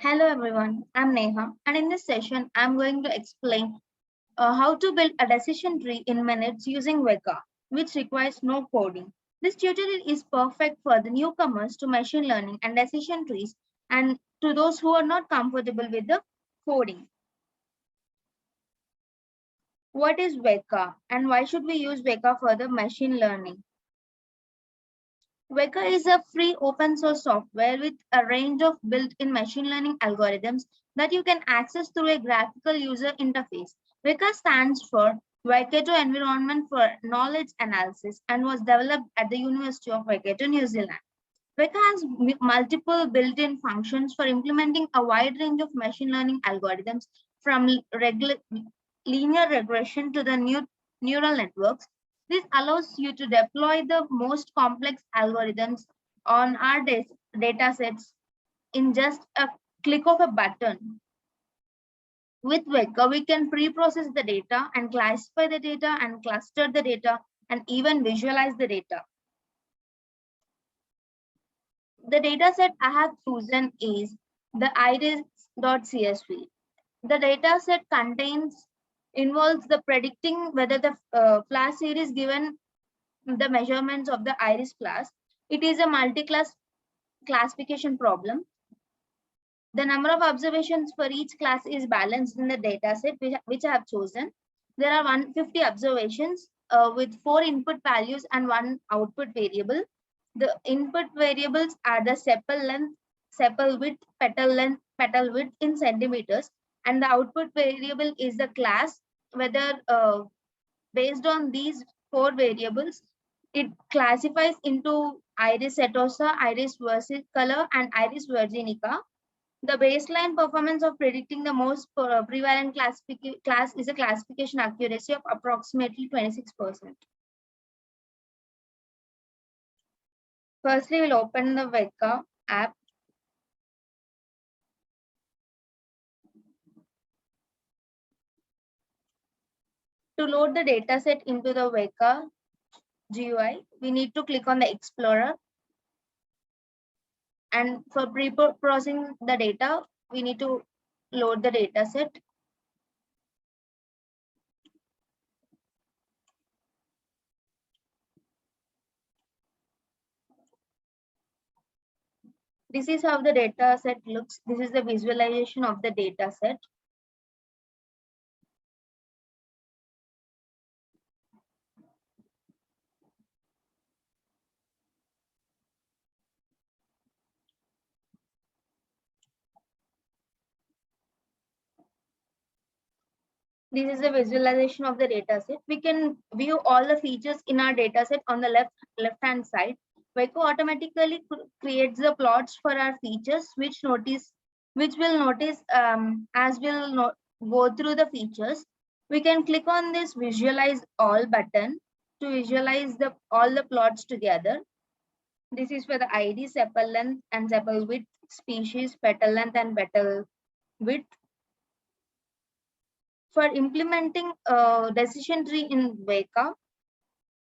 Hello everyone, I'm Neha, and in this session, I'm going to explain how to build a decision tree in minutes using Veka, which requires no coding. This tutorial is perfect for the newcomers to machine learning and decision trees, and to those who are not comfortable with the coding. What is Veka, and why should we use Veka for the machine learning? Veka is a free open source software with a range of built-in machine learning algorithms that you can access through a graphical user interface. Veka stands for Waikato Environment for Knowledge Analysis and was developed at the University of Waikato, New Zealand. Veka has multiple built-in functions for implementing a wide range of machine learning algorithms from linear regression to the neural networks. This allows you to deploy the most complex algorithms on our data sets in just a click of a button. With Veka, we can pre-process the data and classify the data and cluster the data and even visualize the data. The data set I have chosen is the iris.csv. The data set involves the predicting whether the class series given the measurements of the iris class. It is a multi-class classification problem. The number of observations for each class is balanced in the data set which I have chosen. There are 150 observations with 4 input values and 1 output variable. The input variables are the sepal length, sepal width, petal width in centimeters, and the output variable is the class, whether based on these 4 variables, it classifies into iris setosa, iris versicolor, and iris virginica. The baseline performance of predicting the most prevalent class is a classification accuracy of approximately 26%. Firstly, we'll open the Veka app. To load the dataset into the Veka GUI, we need to click on the Explorer. And for pre-processing the data, we need to load the dataset. This is how the data set looks. This is the visualization of the data set. This is the visualization of the data set. We can view all the features in our data set on the left-hand side. Veka automatically creates the plots for our features, which will notice as we'll go through the features. We can click on this visualize all button to visualize all the plots together. This is for the ID, sepal length and sepal width, species, petal length and petal width. For implementing a decision tree in Veka,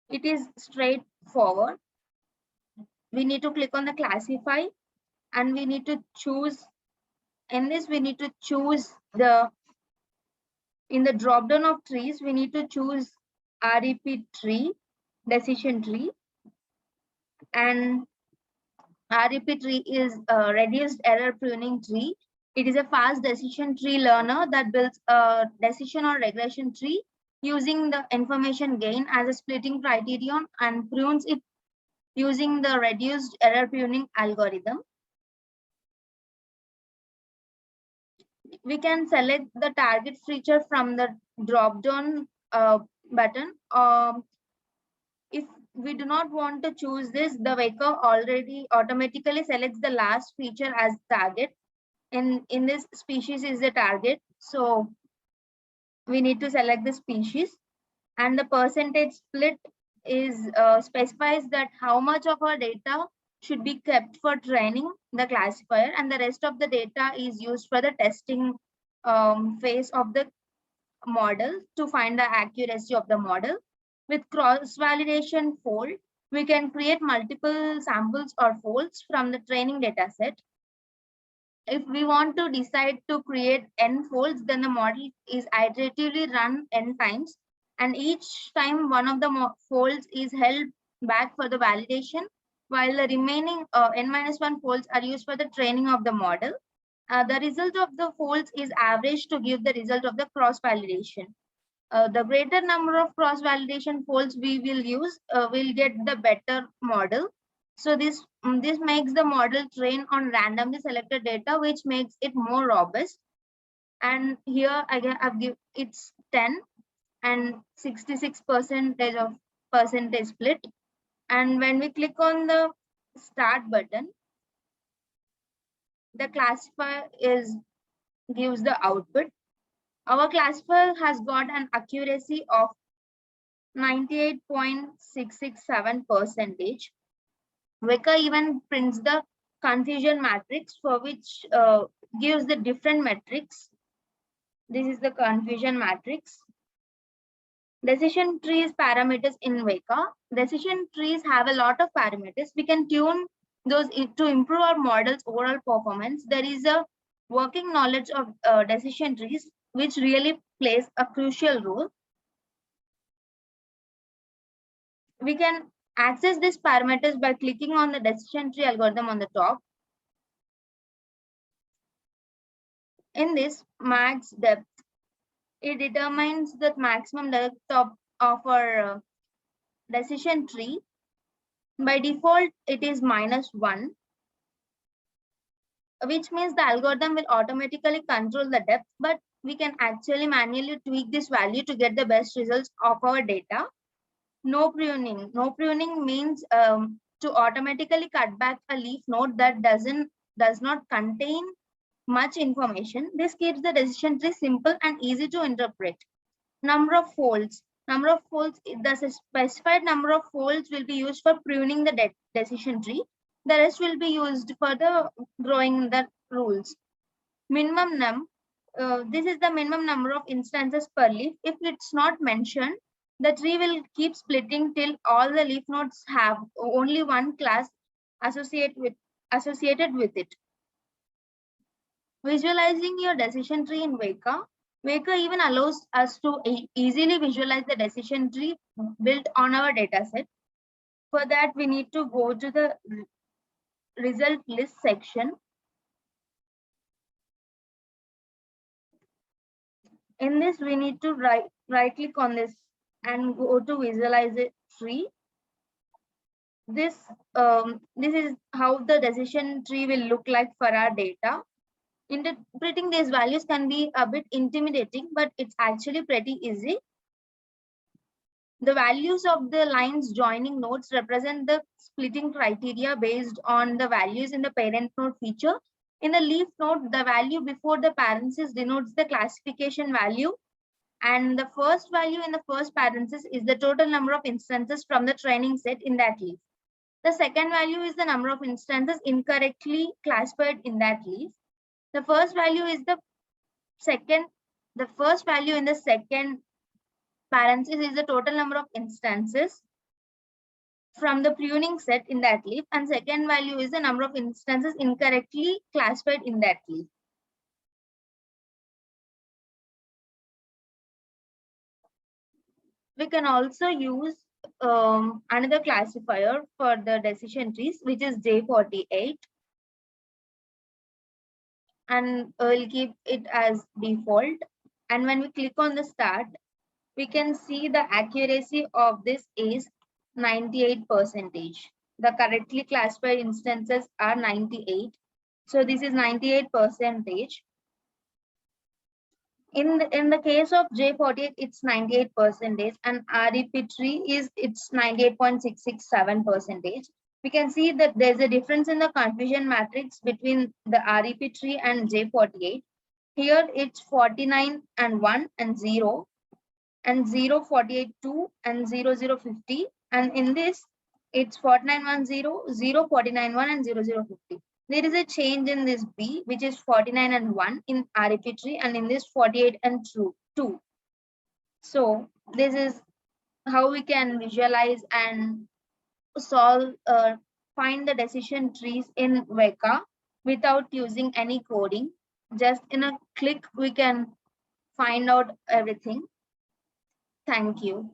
it is straightforward. We need to click on the classify and we need to choose, in this we need to choose in the drop down of trees, we need to choose REP tree, decision tree, and REP tree is a reduced error pruning tree. It is a fast decision tree learner that builds a decision or regression tree using the information gain as a splitting criterion and prunes it using the reduced error pruning algorithm. We can select the target feature from the drop down button. If we do not want to choose this, the Veka already automatically selects the last feature as target. In this species is the target, so we need to select the species, and the percentage split is specifies that how much of our data should be kept for training the classifier, and the rest of the data is used for the testing phase of the model to find the accuracy of the model. With cross-validation fold, we can create multiple samples or folds from the training data set. If we want to decide to create n folds, then the model is iteratively run n times, and each time one of the folds is held back for the validation, while the remaining n-1 folds are used for the training of the model. The result of the folds is averaged to give the result of the cross validation. The greater number of cross validation folds we will use will get the better model. So this makes the model train on randomly selected data, which makes it more robust. And here again I've given it's 10 and 66% of percentage split. And when we click on the start button, the classifier gives the output. Our classifier has got an accuracy of 98.667%. Weka even prints the confusion matrix, for which gives the different metrics. This is the confusion matrix. Decision trees parameters in Weka. Decision trees have a lot of parameters. We can tune those to improve our model's overall performance. There is a working knowledge of decision trees, which really plays a crucial role. We can access these parameters by clicking on the decision tree algorithm on the top. In this max depth, it determines the maximum depth of our decision tree. By default, it is -1, which means the algorithm will automatically control the depth, but we can actually manually tweak this value to get the best results of our data. No pruning. No pruning means to automatically cut back a leaf node that does not contain much information. This keeps the decision tree simple and easy to interpret. Number of folds. Number of folds, the specified number of folds will be used for pruning the decision tree. The rest will be used for the growing the rules. Minimum num. This is the minimum number of instances per leaf. If it's not mentioned, the tree will keep splitting till all the leaf nodes have only one class associated with it. Visualizing your decision tree in Weka. Weka even allows us to easily visualize the decision tree built on our dataset. For that, we need to go to the result list section. In this, we need to right click on this and go to visualize it tree. This is how the decision tree will look like for our data. Interpreting these values can be a bit intimidating, but it's actually pretty easy. The values of the lines joining nodes represent the splitting criteria based on the values in the parent node feature. In the leaf node, the value before the parenthesis denotes the classification value, and the first value in the first parenthesis is the total number of instances from the training set in that leaf. The second value is the number of instances incorrectly classified in that leaf. The first value is the first value in the second parenthesis is the total number of instances from the pruning set in that leaf, and second value is the number of instances incorrectly classified in that leaf. We can also use another classifier for the decision trees, which is J48. And we'll keep it as default. And when we click on the start, we can see the accuracy of this is 98%. The correctly classified instances are 98. So this is 98%. In the case of J48, it's 98%, and REP tree it's 98.667%. We can see that there's a difference in the confusion matrix between the REP tree and J48. Here it's 49 and 1 and 0, and 0, 48, 2, and 0, 0, 50. And in this, it's 49, 1, 0, 0, 49, 1, and 0, 0, 50. There is a change in this B, which is 49 and 1 in REP tree, and in this 48 and 2. So this is how we can visualize and solve, find the decision trees in Weka without using any coding. Just in a click, we can find out everything. Thank you.